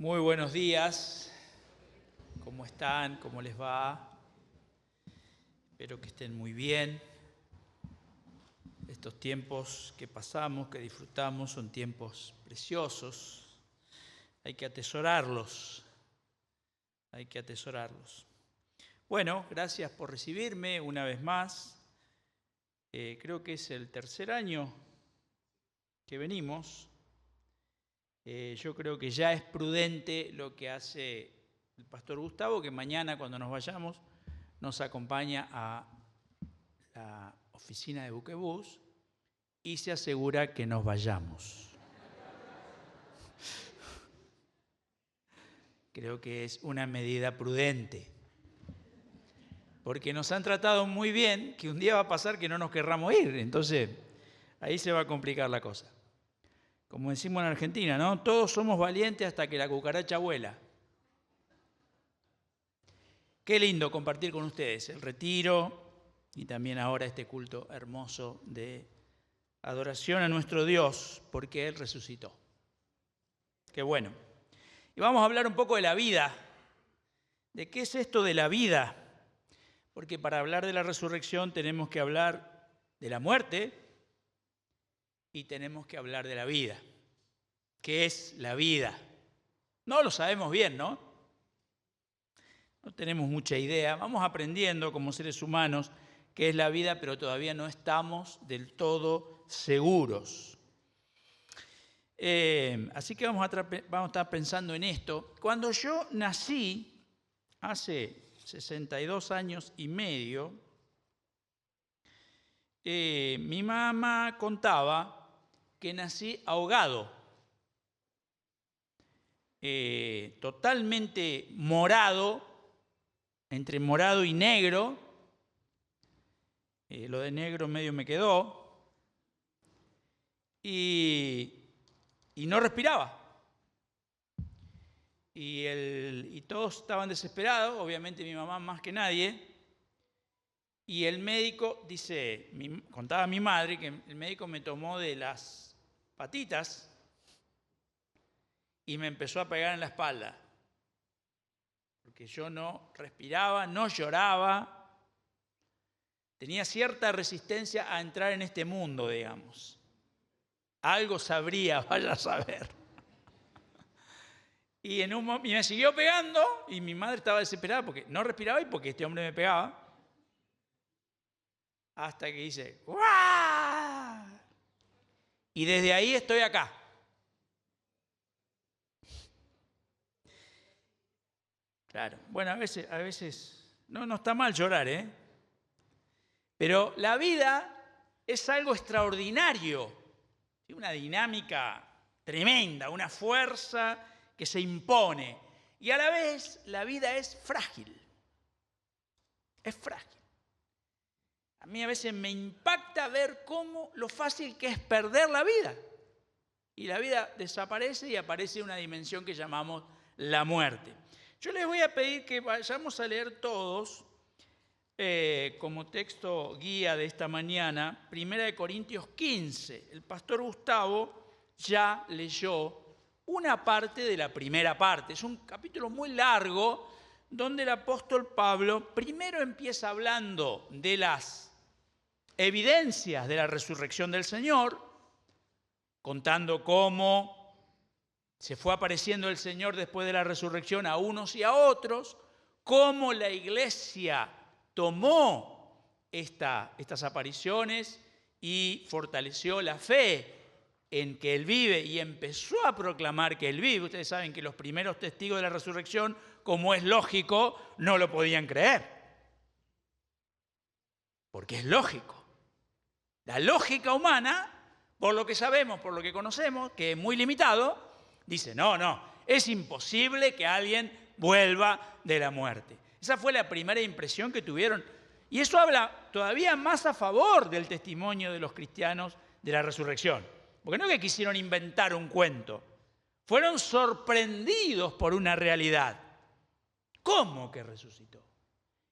Muy buenos días, ¿cómo están? ¿Cómo les va? Espero que estén muy bien. Estos tiempos que pasamos, que disfrutamos, son tiempos preciosos. Hay que atesorarlos, hay que atesorarlos. Bueno, gracias por recibirme una vez más. Creo que es el tercer año que venimos. Yo creo que ya es prudente lo que hace el pastor Gustavo, que mañana cuando nos vayamos nos acompaña a la oficina de Buquebús y se asegura que nos vayamos. Creo que es una medida prudente, porque nos han tratado muy bien, que un día va a pasar que no nos querramos ir, entonces ahí se va a complicar la cosa. Como decimos en Argentina, ¿no? Todos somos valientes hasta que la cucaracha vuela. Qué lindo compartir con ustedes el retiro y también ahora este culto hermoso de adoración a nuestro Dios, porque Él resucitó. Qué bueno. Y vamos a hablar un poco de la vida. ¿De qué es esto de la vida? Porque para hablar de la resurrección tenemos que hablar de la muerte y tenemos que hablar de la vida. ¿Qué es la vida? No lo sabemos bien, ¿no? No tenemos mucha idea. Vamos aprendiendo como seres humanos qué es la vida, pero todavía no estamos del todo seguros. Así que vamos a estar pensando en esto. Cuando yo nací, hace 62 años y medio, mi mamá contaba que nací ahogado, totalmente morado, entre morado y negro. Lo de negro medio me quedó. Y no respiraba. Y todos estaban desesperados, obviamente mi mamá más que nadie. Y el médico, contaba mi madre, que el médico me tomó de las patitas y me empezó a pegar en la espalda. Porque yo no respiraba, no lloraba. Tenía cierta resistencia a entrar en este mundo, digamos. Algo sabría, vaya a saber. Y me siguió pegando y mi madre estaba desesperada porque no respiraba y porque este hombre me pegaba. Hasta que hice ¡guau! Y desde ahí estoy acá. Claro, bueno, a veces no está mal llorar, ¿eh? Pero la vida es algo extraordinario, una dinámica tremenda, una fuerza que se impone. Y a la vez la vida es frágil. Es frágil. A mí a veces me impacta ver cómo lo fácil que es perder la vida. Y la vida desaparece y aparece una dimensión que llamamos la muerte. Yo les voy a pedir que vayamos a leer todos, como texto guía de esta mañana, 1 Corintios 15. El pastor Gustavo ya leyó una parte de la primera parte. Es un capítulo muy largo donde el apóstol Pablo primero empieza hablando de las evidencias de la resurrección del Señor, contando cómo se fue apareciendo el Señor después de la resurrección a unos y a otros, cómo la iglesia tomó estas apariciones y fortaleció la fe en que Él vive y empezó a proclamar que Él vive. Ustedes saben que los primeros testigos de la resurrección, como es lógico, no lo podían creer. Porque es lógico. La lógica humana, por lo que sabemos, por lo que conocemos, que es muy limitado, dice, no, es imposible que alguien vuelva de la muerte. Esa fue la primera impresión que tuvieron. Y eso habla todavía más a favor del testimonio de los cristianos de la resurrección. Porque no es que quisieron inventar un cuento. Fueron sorprendidos por una realidad. ¿Cómo que resucitó?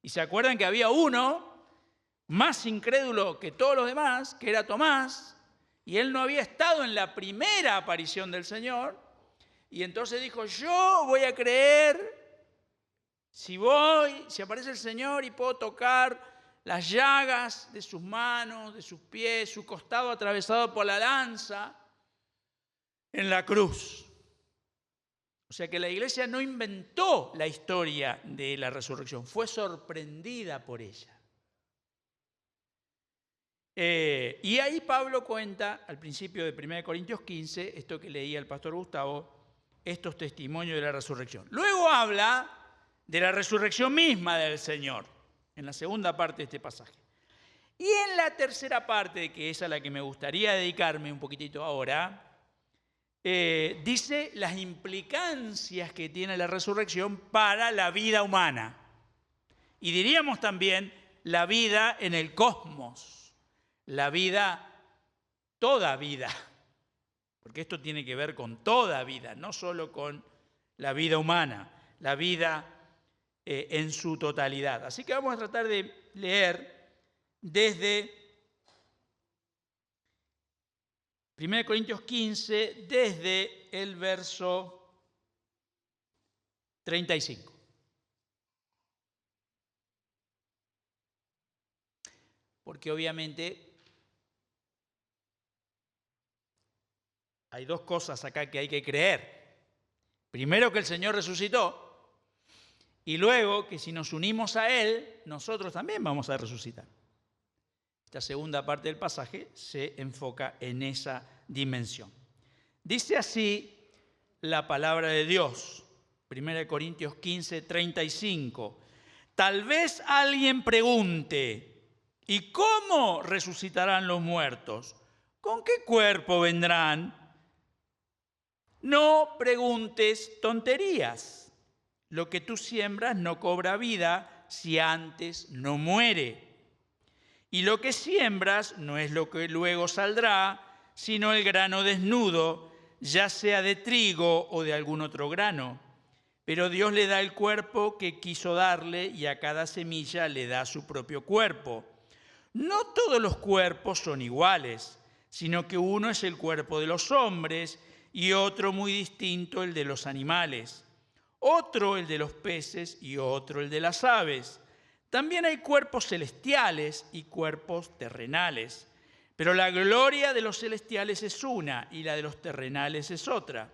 Y se acuerdan que había uno más incrédulo que todos los demás, que era Tomás, y él no había estado en la primera aparición del Señor. Y entonces dijo, yo voy a creer si aparece el Señor y puedo tocar las llagas de sus manos, de sus pies, su costado atravesado por la lanza en la cruz. O sea que la iglesia no inventó la historia de la resurrección, fue sorprendida por ella. Y ahí Pablo cuenta al principio de 1 Corintios 15, esto que leía el pastor Gustavo, estos testimonios de la resurrección. Luego habla de la resurrección misma del Señor, en la segunda parte de este pasaje. Y en la tercera parte, que es a la que me gustaría dedicarme un poquitito ahora, dice las implicancias que tiene la resurrección para la vida humana. Y diríamos también la vida en el cosmos, la vida, toda vida. Porque esto tiene que ver con toda vida, no solo con la vida humana, la vida en su totalidad. Así que vamos a tratar de leer desde 1 Corintios 15, desde el verso 35. Porque obviamente hay dos cosas acá que hay que creer. Primero, que el Señor resucitó, y luego que si nos unimos a Él, nosotros también vamos a resucitar. Esta segunda parte del pasaje se enfoca en esa dimensión. Dice así la palabra de Dios, 1 Corintios 15, 35. Tal vez alguien pregunte, ¿y cómo resucitarán los muertos? ¿Con qué cuerpo vendrán? No preguntes tonterías. Lo que tú siembras no cobra vida si antes no muere. Y lo que siembras no es lo que luego saldrá, sino el grano desnudo, ya sea de trigo o de algún otro grano. Pero Dios le da el cuerpo que quiso darle y a cada semilla le da su propio cuerpo. No todos los cuerpos son iguales, sino que uno es el cuerpo de los hombres y otro muy distinto el de los animales, otro el de los peces y otro el de las aves. También hay cuerpos celestiales y cuerpos terrenales, pero la gloria de los celestiales es una y la de los terrenales es otra.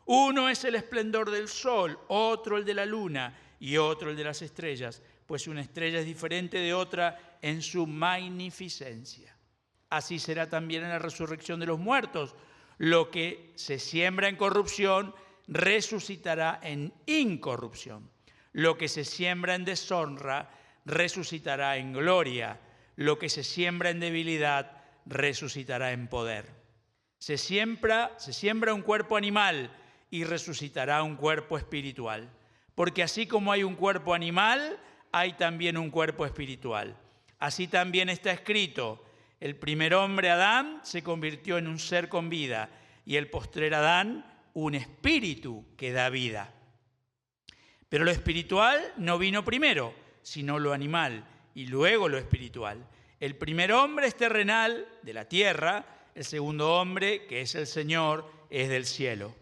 Uno es el esplendor del sol, otro el de la luna y otro el de las estrellas, pues una estrella es diferente de otra en su magnificencia. Así será también en la resurrección de los muertos. Lo que se siembra en corrupción resucitará en incorrupción. Lo que se siembra en deshonra resucitará en gloria. Lo que se siembra en debilidad resucitará en poder. Se siembra un cuerpo animal y resucitará un cuerpo espiritual. Porque así como hay un cuerpo animal, hay también un cuerpo espiritual. Así también está escrito: el primer hombre, Adán, se convirtió en un ser con vida, y el postrer Adán, un espíritu que da vida. Pero lo espiritual no vino primero, sino lo animal, y luego lo espiritual. El primer hombre es terrenal, de la tierra; el segundo hombre, que es el Señor, es del cielo.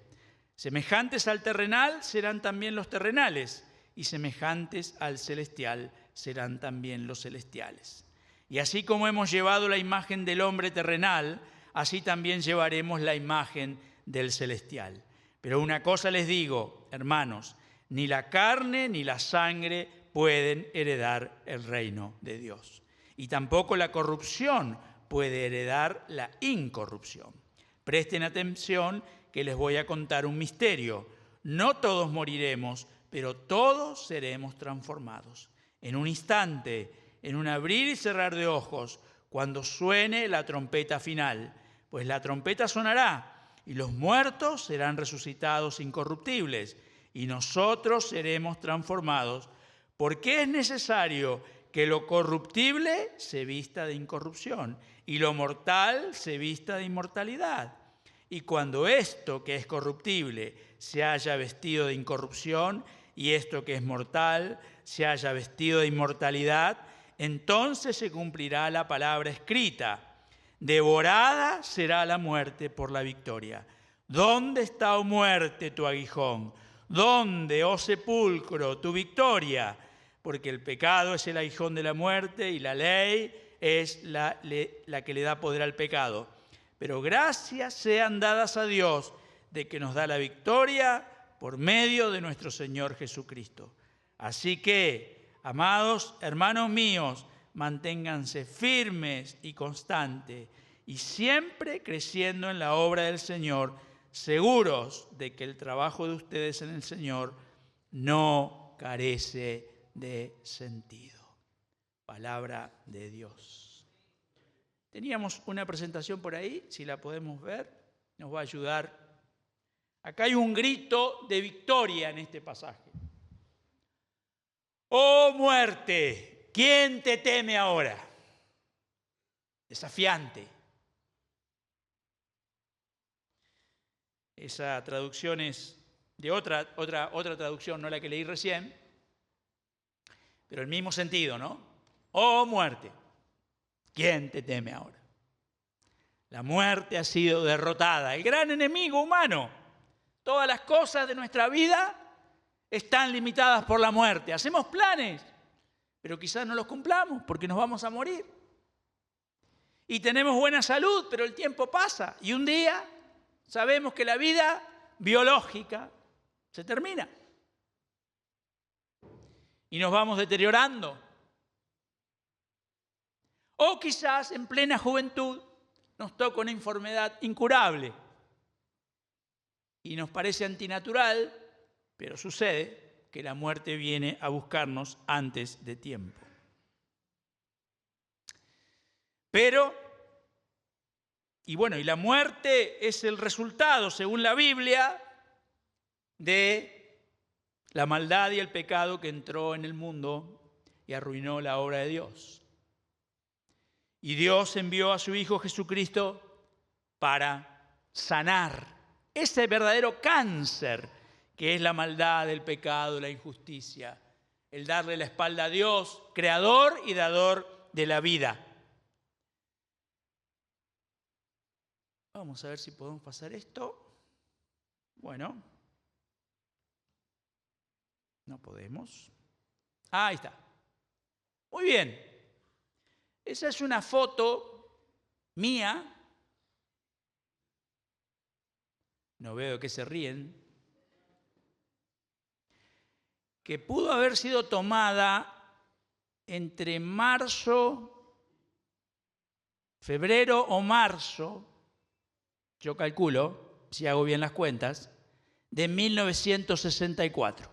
Semejantes al terrenal serán también los terrenales, y semejantes al celestial serán también los celestiales. Y así como hemos llevado la imagen del hombre terrenal, así también llevaremos la imagen del celestial. Pero una cosa les digo, hermanos, ni la carne ni la sangre pueden heredar el reino de Dios. Y tampoco la corrupción puede heredar la incorrupción. Presten atención que les voy a contar un misterio. No todos moriremos, pero todos seremos transformados. En un instante, en un abrir y cerrar de ojos, cuando suene la trompeta final. Pues la trompeta sonará y los muertos serán resucitados incorruptibles y nosotros seremos transformados, porque es necesario que lo corruptible se vista de incorrupción y lo mortal se vista de inmortalidad. Y cuando esto que es corruptible se haya vestido de incorrupción y esto que es mortal se haya vestido de inmortalidad, entonces se cumplirá la palabra escrita: devorada será la muerte por la victoria. ¿Dónde está, oh muerte, tu aguijón? ¿Dónde, oh sepulcro, tu victoria? Porque el pecado es el aguijón de la muerte y la ley es la que le da poder al pecado. Pero gracias sean dadas a Dios de que nos da la victoria por medio de nuestro Señor Jesucristo. Así que, amados hermanos míos, manténganse firmes y constantes y siempre creciendo en la obra del Señor, seguros de que el trabajo de ustedes en el Señor no carece de sentido. Palabra de Dios. Teníamos una presentación por ahí, si la podemos ver, nos va a ayudar. Acá hay un grito de victoria en este pasaje. ¡Oh muerte! ¿Quién te teme ahora? Desafiante. Esa traducción es de otra traducción, no la que leí recién, pero el mismo sentido, ¿no? ¡Oh muerte! ¿Quién te teme ahora? La muerte ha sido derrotada, el gran enemigo humano. Todas las cosas de nuestra vida están limitadas por la muerte. Hacemos planes, pero quizás no los cumplamos porque nos vamos a morir. Y tenemos buena salud, pero el tiempo pasa y un día sabemos que la vida biológica se termina. Y nos vamos deteriorando. O quizás en plena juventud nos toca una enfermedad incurable. Y nos parece antinatural, pero sucede que la muerte viene a buscarnos antes de tiempo. Y la muerte es el resultado, según la Biblia, de la maldad y el pecado que entró en el mundo y arruinó la obra de Dios. Y Dios envió a su Hijo Jesucristo para sanar ese verdadero cáncer que es la maldad, el pecado, la injusticia, el darle la espalda a Dios, creador y dador de la vida. Vamos a ver si podemos pasar esto. Bueno, no podemos. Ahí está. Muy bien. Esa es una foto mía. No veo que se ríen. Que pudo haber sido tomada entre febrero o marzo, yo calculo, si hago bien las cuentas, de 1964.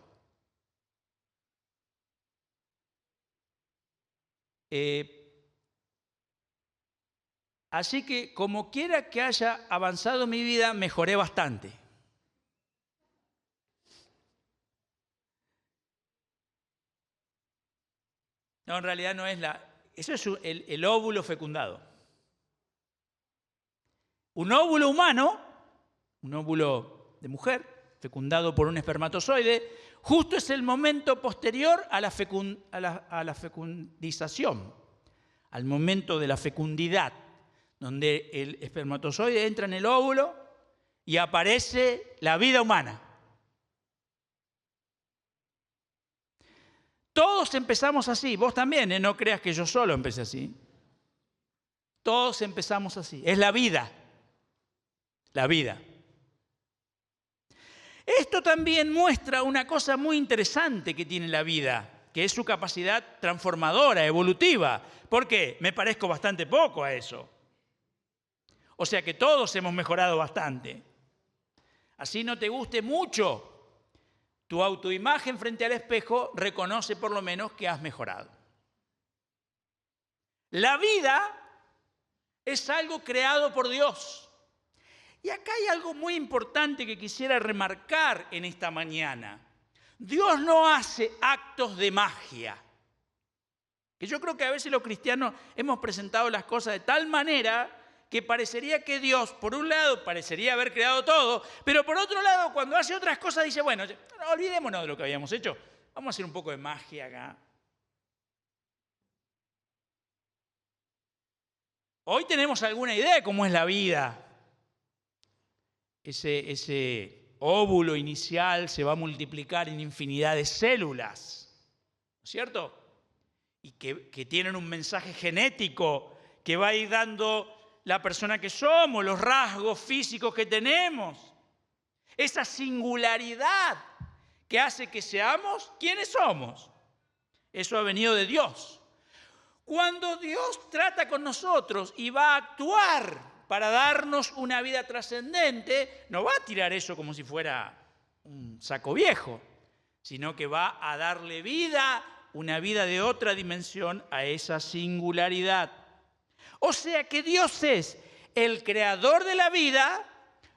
Así que, como quiera que haya avanzado mi vida, mejoré bastante. No, en realidad no es eso es el óvulo fecundado. Un óvulo humano, un óvulo de mujer, fecundado por un espermatozoide, justo es el momento posterior a la fecundización, al momento de la fecundidad, donde el espermatozoide entra en el óvulo y aparece la vida humana. Todos empezamos así, vos también, no creas que yo solo empecé así. Todos empezamos así, es la vida. La vida. Esto también muestra una cosa muy interesante que tiene la vida, que es su capacidad transformadora, evolutiva. ¿Por qué? Me parezco bastante poco a eso. O sea que todos hemos mejorado bastante. Así no te guste mucho, tu autoimagen frente al espejo reconoce por lo menos que has mejorado. La vida es algo creado por Dios. Y acá hay algo muy importante que quisiera remarcar en esta mañana. Dios no hace actos de magia. Que yo creo que a veces los cristianos hemos presentado las cosas de tal manera que parecería que Dios, por un lado, parecería haber creado todo, pero por otro lado, cuando hace otras cosas, dice, bueno, no, olvidémonos de lo que habíamos hecho, vamos a hacer un poco de magia acá. Hoy tenemos alguna idea de cómo es la vida. ese óvulo inicial se va a multiplicar en infinidad de células, ¿no es cierto? Y que tienen un mensaje genético que va a ir dando la persona que somos, los rasgos físicos que tenemos, esa singularidad que hace que seamos quienes somos. Eso ha venido de Dios. Cuando Dios trata con nosotros y va a actuar para darnos una vida trascendente, no va a tirar eso como si fuera un saco viejo, sino que va a darle vida, una vida de otra dimensión a esa singularidad. O sea que Dios es el creador de la vida,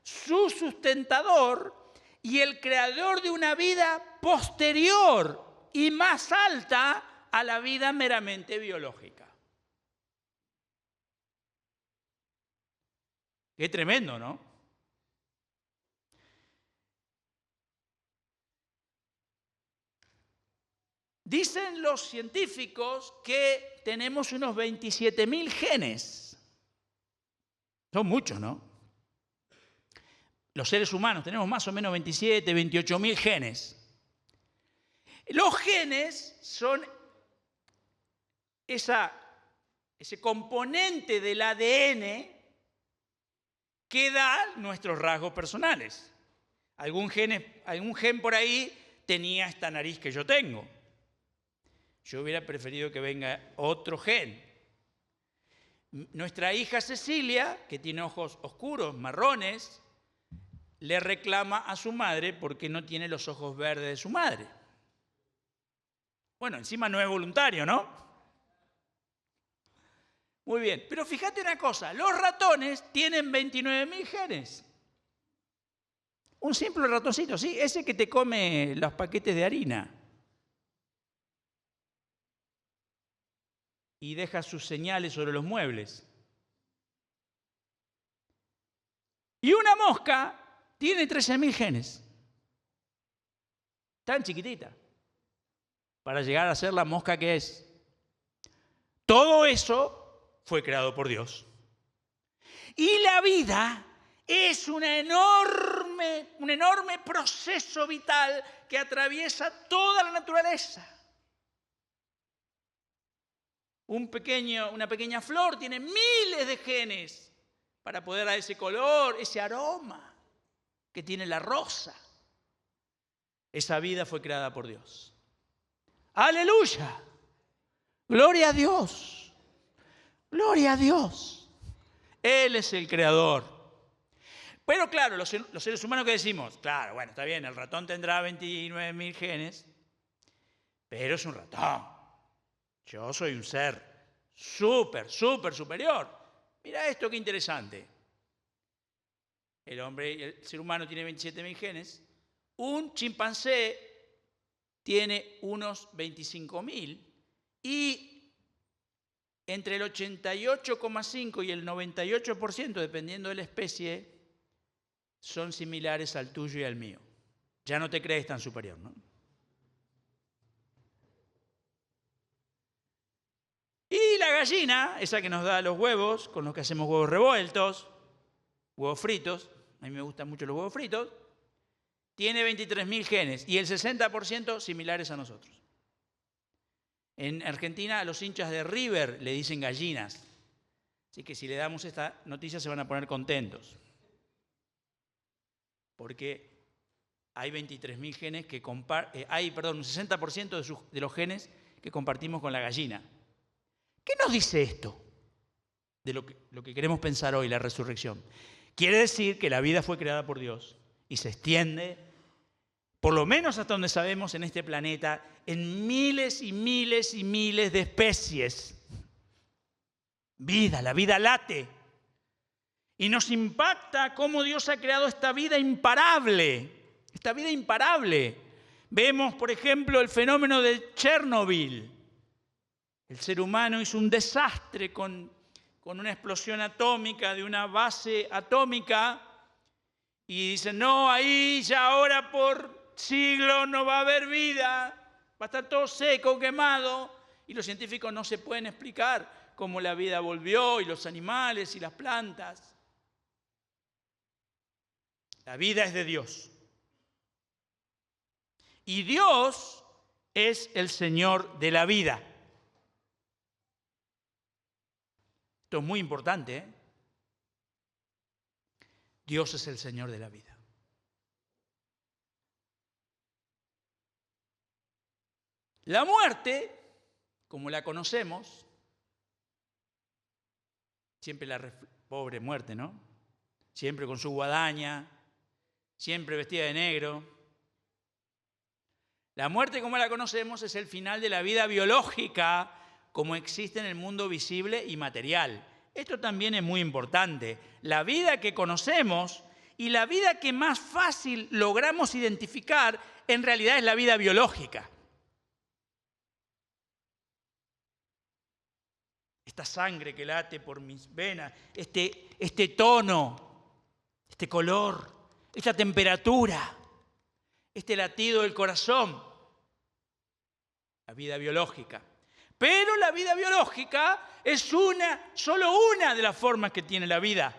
su sustentador y el creador de una vida posterior y más alta a la vida meramente biológica. Qué tremendo, ¿no? Dicen los científicos que tenemos unos 27.000 genes. Son muchos, ¿no? Los seres humanos tenemos más o menos 27, 28.000 genes. Los genes son ese componente del ADN que da nuestros rasgos personales. Algún gen por ahí tenía esta nariz que yo tengo. Yo hubiera preferido que venga otro gen. Nuestra hija Cecilia, que tiene ojos oscuros, marrones, le reclama a su madre porque no tiene los ojos verdes de su madre. Bueno, encima no es voluntario, ¿no? Muy bien, pero fíjate una cosa, los ratones tienen 29.000 genes. Un simple ratoncito, sí, ese que te come los paquetes de harina. Y deja sus señales sobre los muebles. Y una mosca tiene 13.000 genes. Tan chiquitita. Para llegar a ser la mosca que es. Todo eso fue creado por Dios. Y la vida es un enorme proceso vital que atraviesa toda la naturaleza. Una pequeña flor tiene miles de genes para poder dar ese color, ese aroma que tiene la rosa. Esa vida fue creada por Dios. ¡Aleluya! ¡Gloria a Dios! ¡Gloria a Dios! Él es el creador. Pero claro, los seres humanos que decimos, claro, bueno, está bien, el ratón tendrá 29.000 genes, pero es un ratón. Yo soy un ser súper superior. Mira esto qué interesante. El ser humano tiene 27.000 genes. Un chimpancé tiene unos 25.000 y entre el 88,5 y el 98%, dependiendo de la especie, son similares al tuyo y al mío. Ya no te crees tan superior, ¿no? Y la gallina, esa que nos da los huevos, con los que hacemos huevos revueltos, huevos fritos, a mí me gustan mucho los huevos fritos, tiene 23.000 genes y el 60% similares a nosotros. En Argentina a los hinchas de River le dicen gallinas, así que si le damos esta noticia se van a poner contentos. Porque hay 23.000 genes que un 60% de los genes que compartimos con la gallina. ¿Qué nos dice esto de lo que queremos pensar hoy, la resurrección? Quiere decir que la vida fue creada por Dios y se extiende, por lo menos hasta donde sabemos en este planeta, en miles y miles y miles de especies. La vida late. Y nos impacta cómo Dios ha creado esta vida imparable. Esta vida imparable. Vemos, por ejemplo, el fenómeno de Chernobyl. El ser humano hizo un desastre con una explosión atómica de una base atómica y dicen, no, ahí ya ahora por siglos no va a haber vida, va a estar todo seco, quemado, y los científicos no se pueden explicar cómo la vida volvió y los animales y las plantas. La vida es de Dios. Y Dios es el Señor de la vida. Esto es muy importante, ¿eh? Dios es el Señor de la vida. La muerte, como la conocemos, siempre pobre muerte, ¿no? Siempre con su guadaña, siempre vestida de negro. La muerte, como la conocemos, es el final de la vida biológica, como existe en el mundo visible y material. Esto también es muy importante. La vida que conocemos y la vida que más fácil logramos identificar, en realidad es la vida biológica. Esta sangre que late por mis venas, este tono, este color, esta temperatura, este latido del corazón. La vida biológica. Pero la vida biológica es solo una de las formas que tiene la vida.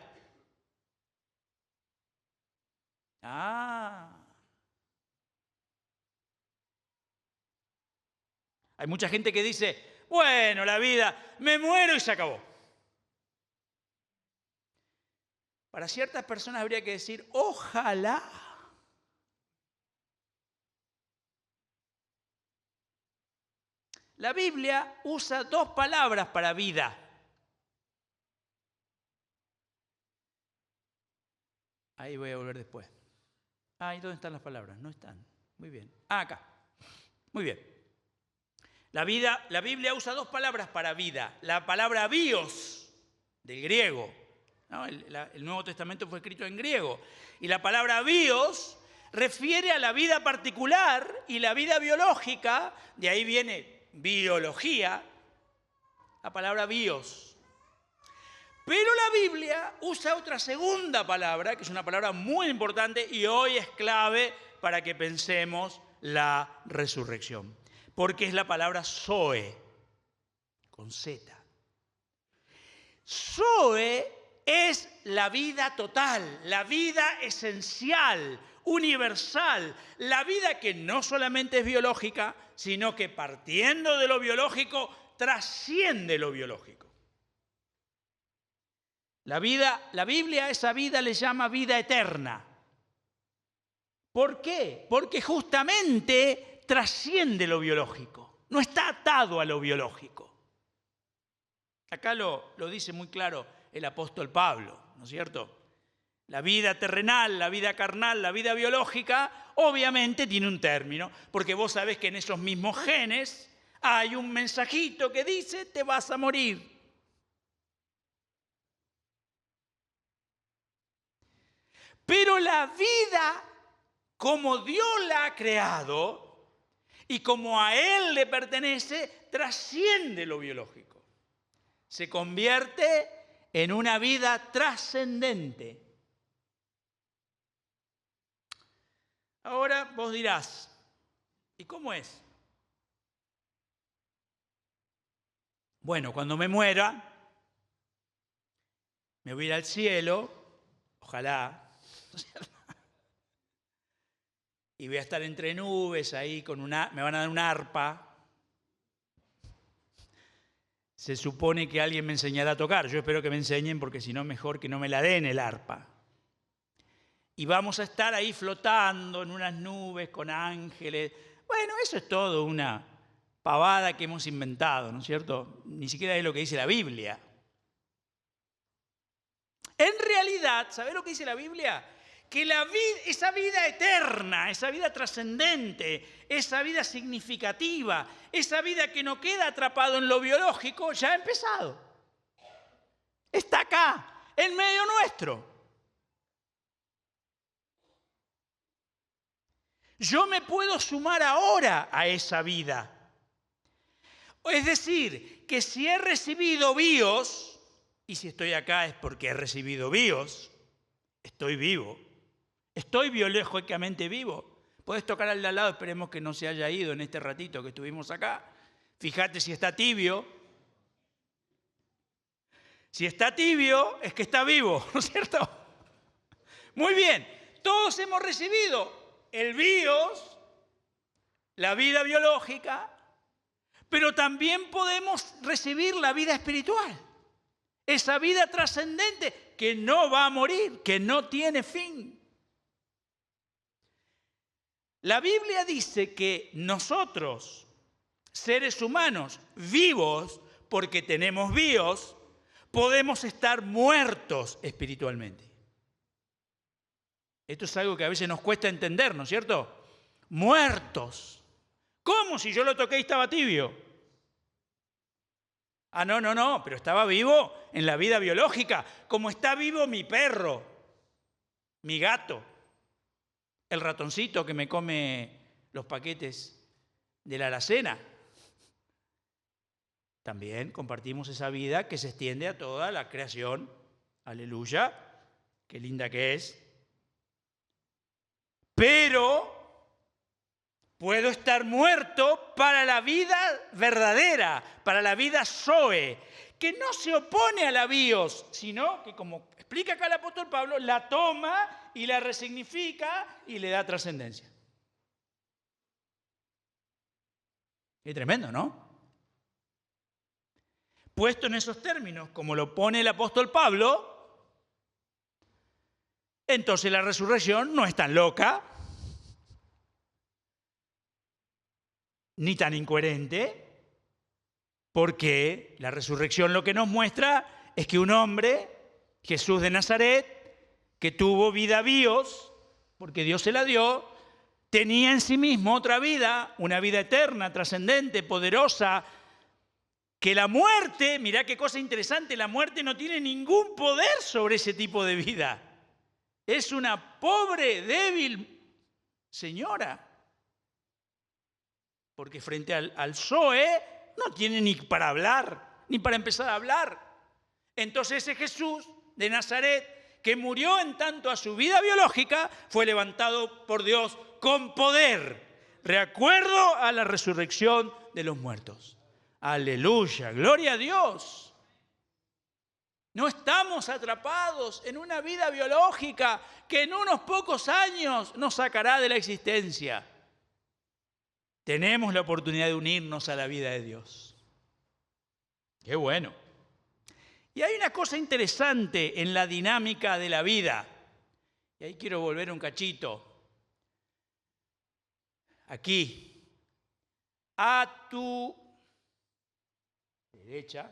Hay mucha gente que dice, bueno, la vida, me muero y se acabó. Para ciertas personas habría que decir, ojalá. La Biblia usa dos palabras para vida. Ahí voy a volver después. ¿Y dónde están las palabras? No están. Muy bien. Acá. Muy bien. La Biblia usa dos palabras para vida. La palabra bios, del griego. ¿No? El Nuevo Testamento fue escrito en griego. Y la palabra bios refiere a la vida particular y la vida biológica. De ahí viene biología, la palabra bios. Pero la Biblia usa otra segunda palabra, que es una palabra muy importante y hoy es clave para que pensemos la resurrección. Porque es la palabra zoe, con Z. Zoe es la vida total, la vida esencial, universal, la vida que no solamente es biológica, sino que partiendo de lo biológico, trasciende lo biológico. La Biblia a esa vida le llama vida eterna. ¿Por qué? Porque justamente trasciende lo biológico, no está atado a lo biológico. Acá lo dice muy claro el apóstol Pablo, ¿no es cierto? La vida terrenal, la vida carnal, la vida biológica, obviamente tiene un término, porque vos sabés que en esos mismos genes hay un mensajito que dice, te vas a morir. Pero la vida, como Dios la ha creado y como a Él le pertenece, trasciende lo biológico. Se convierte en una vida trascendente. Ahora vos dirás, ¿y cómo es? Bueno, cuando me muera, me voy a ir al cielo, ojalá, y voy a estar entre nubes ahí, me van a dar una arpa. Se supone que alguien me enseñará a tocar, yo espero que me enseñen porque si no, mejor que no me la den el arpa. Y vamos a estar ahí flotando en unas nubes con ángeles. Bueno, eso es todo una pavada que hemos inventado, ¿no es cierto? Ni siquiera es lo que dice la Biblia. En realidad, ¿sabés lo que dice la Biblia? Que esa vida eterna, esa vida trascendente, esa vida significativa, esa vida que no queda atrapado en lo biológico, ya ha empezado. Está acá, en medio nuestro. Yo me puedo sumar ahora a esa vida. Es decir, que si he recibido bios, y si estoy acá es porque he recibido bios, estoy vivo. Estoy biológicamente vivo. Podés tocar al de al lado, esperemos que no se haya ido en este ratito que estuvimos acá. Fíjate si está tibio. Si está tibio, es que está vivo, ¿no es cierto? Muy bien. Todos hemos recibido el bios, la vida biológica, pero también podemos recibir la vida espiritual. Esa vida trascendente que no va a morir, que no tiene fin. La Biblia dice que nosotros, seres humanos vivos, porque tenemos bios, podemos estar muertos espiritualmente. Esto es algo que a veces nos cuesta entender, ¿no es cierto? Muertos. ¿Cómo? Si yo lo toqué y estaba tibio. Ah, no, pero estaba vivo en la vida biológica, como está vivo mi perro, mi gato, el ratoncito que me come los paquetes de la alacena. También compartimos esa vida que se extiende a toda la creación. Aleluya, qué linda que es. Pero puedo estar muerto para la vida verdadera, para la vida Zoe, que no se opone a la bios, sino que, como explica acá el apóstol Pablo, la toma y la resignifica y le da trascendencia. Qué tremendo, ¿no? Puesto en esos términos, como lo pone el apóstol Pablo, entonces la resurrección no es tan loca, ni tan incoherente, porque la resurrección lo que nos muestra es que un hombre, Jesús de Nazaret, que tuvo vida bios, porque Dios se la dio, tenía en sí mismo otra vida, una vida eterna, trascendente, poderosa, que la muerte, mirá qué cosa interesante, la muerte no tiene ningún poder sobre ese tipo de vida. Es una pobre, débil señora. Porque frente al Zoe no tiene ni para hablar, ni para empezar a hablar. Entonces ese Jesús de Nazaret, que murió en tanto a su vida biológica, fue levantado por Dios con poder, de acuerdo a la resurrección de los muertos. Aleluya, gloria a Dios. No estamos atrapados en una vida biológica que en unos pocos años nos sacará de la existencia. Tenemos la oportunidad de unirnos a la vida de Dios. ¡Qué bueno! Y hay una cosa interesante en la dinámica de la vida. Y ahí quiero volver un cachito. Aquí. A tu derecha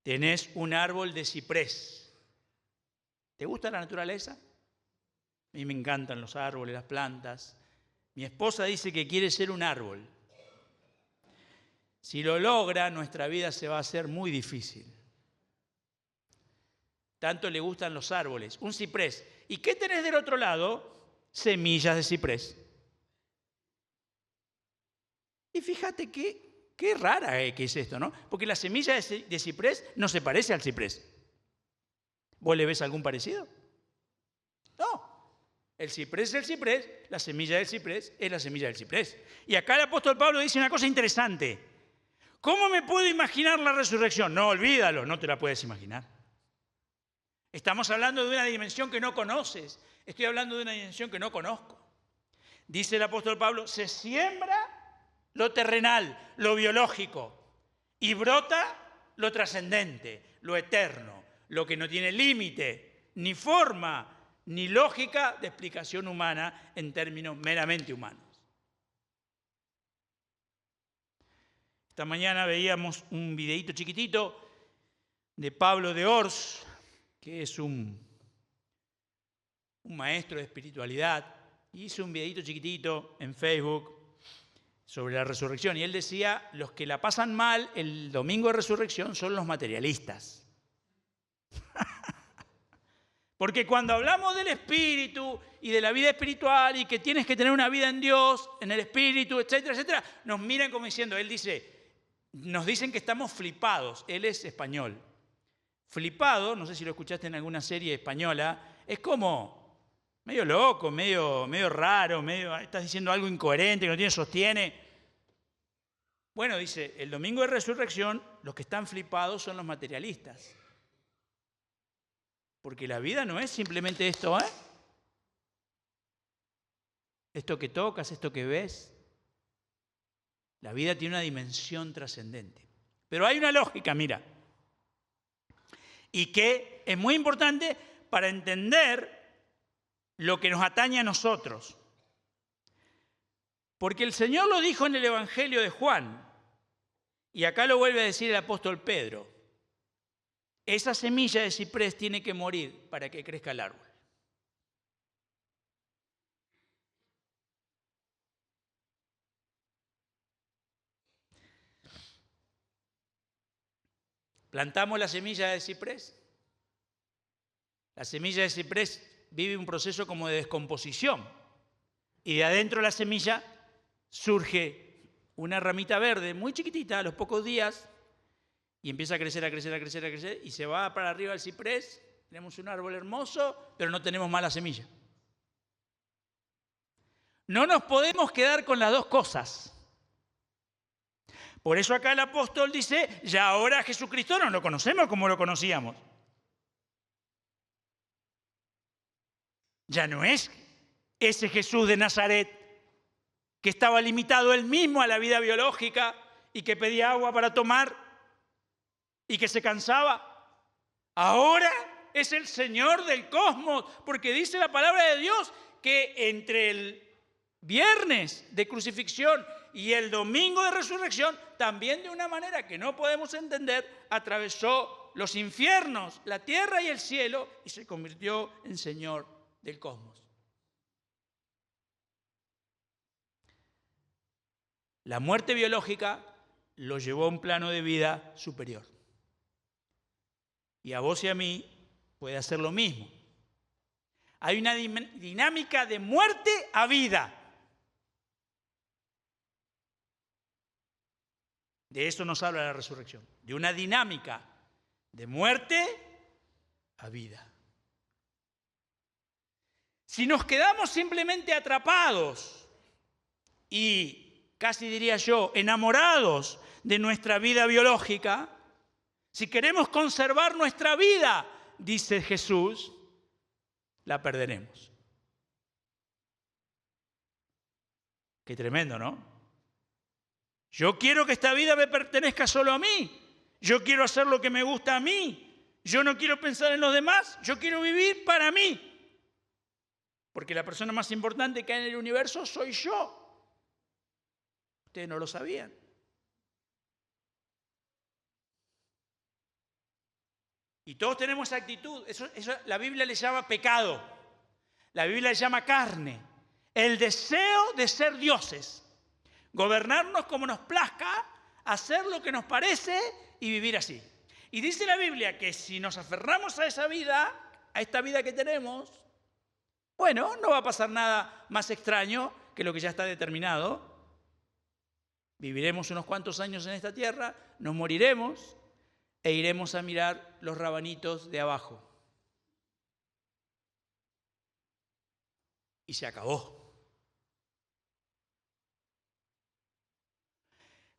tenés un árbol de ciprés. ¿Te gusta la naturaleza? A mí me encantan los árboles, las plantas. Mi esposa dice que quiere ser un árbol. Si lo logra, nuestra vida se va a hacer muy difícil. Tanto le gustan los árboles. Un ciprés. ¿Y qué tenés del otro lado? Semillas de ciprés. Y fíjate qué rara que es esto, ¿no? Porque la semilla de ciprés no se parece al ciprés. ¿Vos le ves algún parecido? No. El ciprés es el ciprés, la semilla del ciprés es la semilla del ciprés. Y acá el apóstol Pablo dice una cosa interesante. ¿Cómo me puedo imaginar la resurrección? No, olvídalo, no te la puedes imaginar. Estamos hablando de una dimensión que no conoces. Estoy hablando de una dimensión que no conozco. Dice el apóstol Pablo, se siembra lo terrenal, lo biológico, y brota lo trascendente, lo eterno, lo que no tiene límite, ni forma, ni lógica de explicación humana en términos meramente humanos. Esta mañana veíamos un videíto chiquitito de Pablo de Ors, que es un maestro de espiritualidad, y hizo un videíto chiquitito en Facebook sobre la resurrección. Y él decía, los que la pasan mal el domingo de resurrección son los materialistas. Porque cuando hablamos del espíritu y de la vida espiritual y que tienes que tener una vida en Dios, en el espíritu, etcétera, etcétera, nos miran como diciendo, él dice, nos dicen que estamos flipados. Él es español. Flipado, no sé si lo escuchaste en alguna serie española, es como medio loco, medio raro, estás diciendo algo incoherente, que no tiene sostiene. Bueno, dice, el domingo de resurrección, los que están flipados son los materialistas. Porque la vida no es simplemente esto, esto que tocas, esto que ves. La vida tiene una dimensión trascendente. Pero hay una lógica, mira, y que es muy importante para entender lo que nos atañe a nosotros. Porque el Señor lo dijo en el Evangelio de Juan, y acá lo vuelve a decir el apóstol Pedro. Esa semilla de ciprés tiene que morir para que crezca el árbol. Plantamos la semilla de ciprés. La semilla de ciprés vive un proceso como de descomposición. Y de adentro de la semilla surge una ramita verde muy chiquitita a los pocos días y empieza a crecer, a crecer, a crecer, a crecer y se va para arriba el ciprés. Tenemos un árbol hermoso, pero no tenemos más la semilla. No nos podemos quedar con las dos cosas. Por eso acá el apóstol dice, ya ahora a Jesucristo no lo conocemos como lo conocíamos. Ya no es ese Jesús de Nazaret que estaba limitado él mismo a la vida biológica y que pedía agua para tomar y que se cansaba. Ahora es el Señor del cosmos, porque dice la palabra de Dios que entre el viernes de crucifixión y el domingo de resurrección, también de una manera que no podemos entender, atravesó los infiernos, la tierra y el cielo y se convirtió en Señor del cosmos. La muerte biológica lo llevó a un plano de vida superior. Y a vos y a mí puede hacer lo mismo. Hay una dinámica de muerte a vida. De eso nos habla la resurrección, de una dinámica de muerte a vida. Si nos quedamos simplemente atrapados y, casi diría yo, enamorados de nuestra vida biológica, si queremos conservar nuestra vida, dice Jesús, la perderemos. Qué tremendo, ¿no? Yo quiero que esta vida me pertenezca solo a mí. Yo quiero hacer lo que me gusta a mí. Yo no quiero pensar en los demás. Yo quiero vivir para mí. Porque la persona más importante que hay en el universo soy yo. Ustedes no lo sabían. Y todos tenemos esa actitud. Eso la Biblia le llama pecado. La Biblia le llama carne. El deseo de ser dioses. Gobernarnos como nos plazca, hacer lo que nos parece y vivir así. Y dice la Biblia que si nos aferramos a esa vida, a esta vida que tenemos, bueno, no va a pasar nada más extraño que lo que ya está determinado. Viviremos unos cuantos años en esta tierra, nos moriremos e iremos a mirar los rabanitos de abajo. Y se acabó.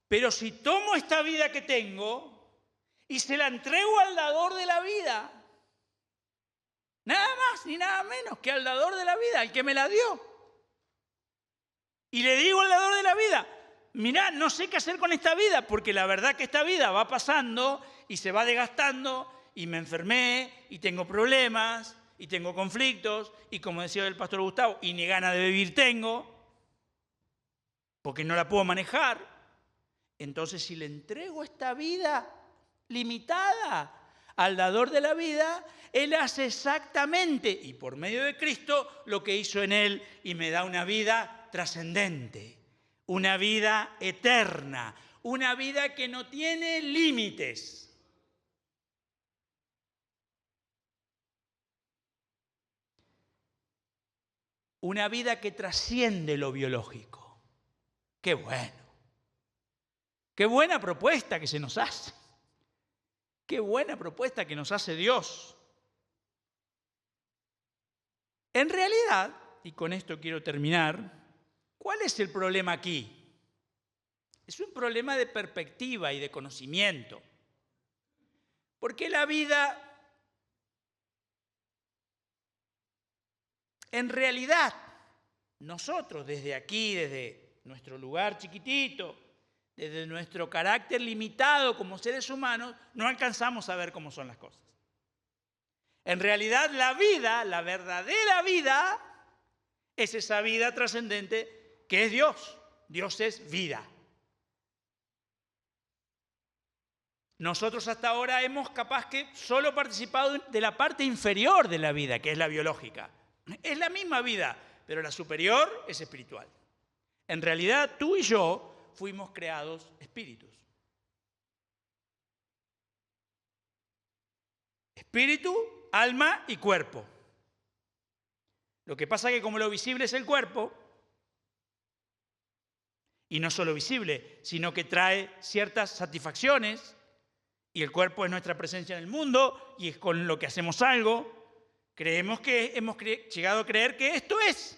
Pero si tomo esta vida que tengo y se la entrego al dador de la vida, nada más ni nada menos que al dador de la vida, al que me la dio. Y le digo al dador de la vida, mirá, no sé qué hacer con esta vida, porque la verdad que esta vida va pasando y se va desgastando y me enfermé y tengo problemas y tengo conflictos y como decía el pastor Gustavo, y ni ganas de vivir tengo, porque no la puedo manejar. Entonces, si le entrego esta vida limitada al dador de la vida, Él hace exactamente, y por medio de Cristo, lo que hizo en Él y me da una vida trascendente, una vida eterna, una vida que no tiene límites. Una vida que trasciende lo biológico. ¡Qué bueno! Qué buena propuesta que se nos hace. Qué buena propuesta que nos hace Dios. En realidad, y con esto quiero terminar, ¿cuál es el problema aquí? Es un problema de perspectiva y de conocimiento. Porque la vida, en realidad, nosotros desde aquí, desde nuestro lugar chiquitito, desde nuestro carácter limitado como seres humanos, no alcanzamos a ver cómo son las cosas. En realidad la vida, la verdadera vida, es esa vida trascendente que es Dios. Dios es vida. Nosotros hasta ahora hemos capaz que solo participado de la parte inferior de la vida, que es la biológica. Es la misma vida, pero la superior es espiritual. En realidad tú y yo fuimos creados espíritus. Espíritu, alma y cuerpo. Lo que pasa es que como lo visible es el cuerpo, y no solo visible, sino que trae ciertas satisfacciones, y el cuerpo es nuestra presencia en el mundo, y es con lo que hacemos algo, creemos que hemos llegado a creer que esto es.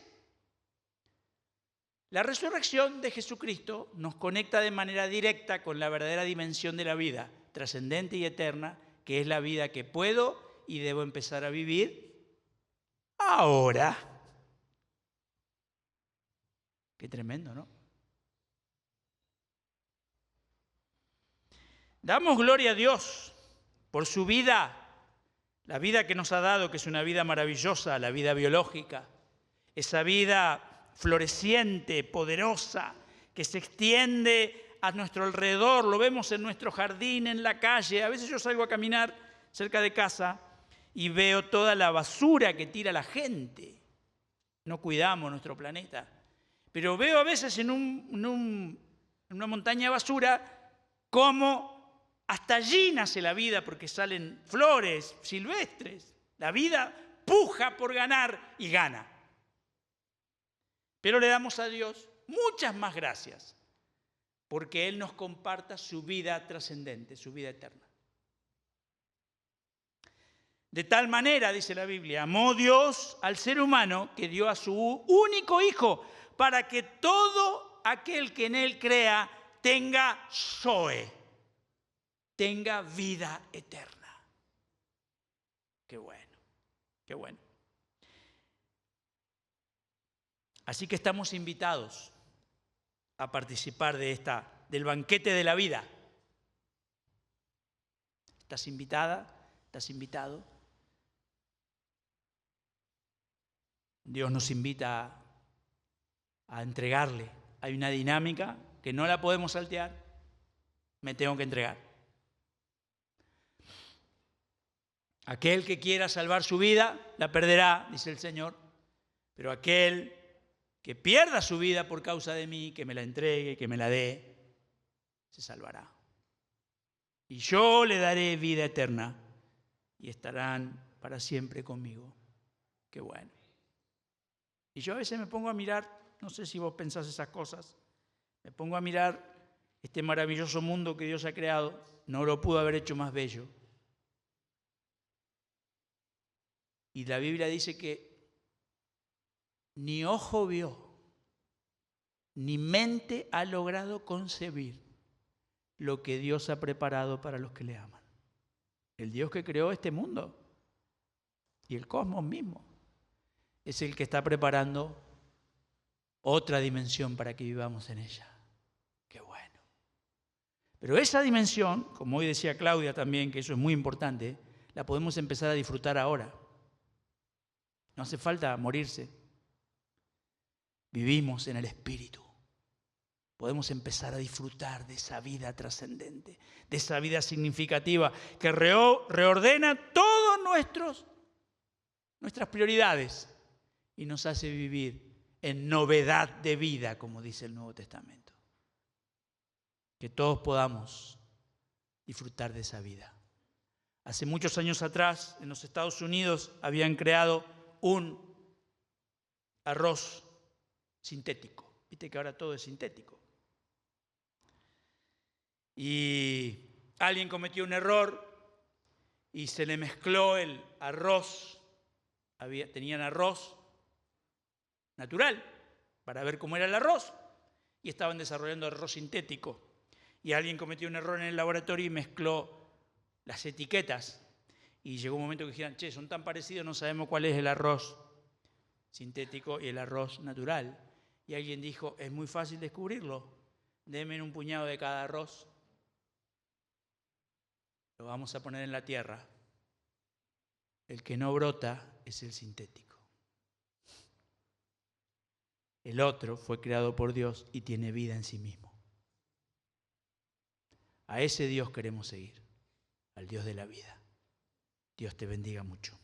La resurrección de Jesucristo nos conecta de manera directa con la verdadera dimensión de la vida, trascendente y eterna, que es la vida que puedo y debo empezar a vivir ahora. Qué tremendo, ¿no? Damos gloria a Dios por su vida, la vida que nos ha dado, que es una vida maravillosa, la vida biológica, esa vida floreciente, poderosa, que se extiende a nuestro alrededor, lo vemos en nuestro jardín, en la calle. A veces yo salgo a caminar cerca de casa y veo toda la basura que tira la gente. No cuidamos nuestro planeta. Pero veo a veces en una montaña de basura cómo hasta allí nace la vida, porque salen flores silvestres. La vida puja por ganar y gana. Pero le damos a Dios muchas más gracias, porque Él nos comparta su vida trascendente, su vida eterna. De tal manera, dice la Biblia, amó Dios al ser humano que dio a su único Hijo, para que todo aquel que en Él crea tenga Zoe, tenga vida eterna. Qué bueno, qué bueno. Así que estamos invitados a participar del banquete de la vida. ¿Estás invitada? ¿Estás invitado? Dios nos invita a entregarle. Hay una dinámica que no la podemos saltear. Me tengo que entregar. Aquel que quiera salvar su vida, la perderá, dice el Señor. Pero aquel que pierda su vida por causa de mí, que me la entregue, que me la dé, se salvará. Y yo le daré vida eterna y estarán para siempre conmigo. Qué bueno. Y yo a veces me pongo a mirar, no sé si vos pensás esas cosas, me pongo a mirar este maravilloso mundo que Dios ha creado, no lo pudo haber hecho más bello. Y la Biblia dice que ni ojo vio, ni mente ha logrado concebir lo que Dios ha preparado para los que le aman. El Dios que creó este mundo y el cosmos mismo es el que está preparando otra dimensión para que vivamos en ella. Qué bueno. Pero esa dimensión, como hoy decía Claudia también, que eso es muy importante, la podemos empezar a disfrutar ahora. No hace falta morirse. Vivimos en el Espíritu. Podemos empezar a disfrutar de esa vida trascendente, de esa vida significativa que reordena todas nuestras prioridades y nos hace vivir en novedad de vida, como dice el Nuevo Testamento. Que todos podamos disfrutar de esa vida. Hace muchos años atrás, en los Estados Unidos, habían creado un arroz sintético. Viste que ahora todo es sintético. Y alguien cometió un error y se le mezcló el arroz. Tenían arroz natural para ver cómo era el arroz y estaban desarrollando arroz sintético. Y alguien cometió un error en el laboratorio y mezcló las etiquetas. Y llegó un momento que dijeron, che, son tan parecidos, no sabemos cuál es el arroz sintético y el arroz natural. Y alguien dijo, es muy fácil descubrirlo. Denme un puñado de cada arroz. Lo vamos a poner en la tierra. El que no brota es el sintético. El otro fue creado por Dios y tiene vida en sí mismo. A ese Dios queremos seguir, al Dios de la vida. Dios te bendiga mucho.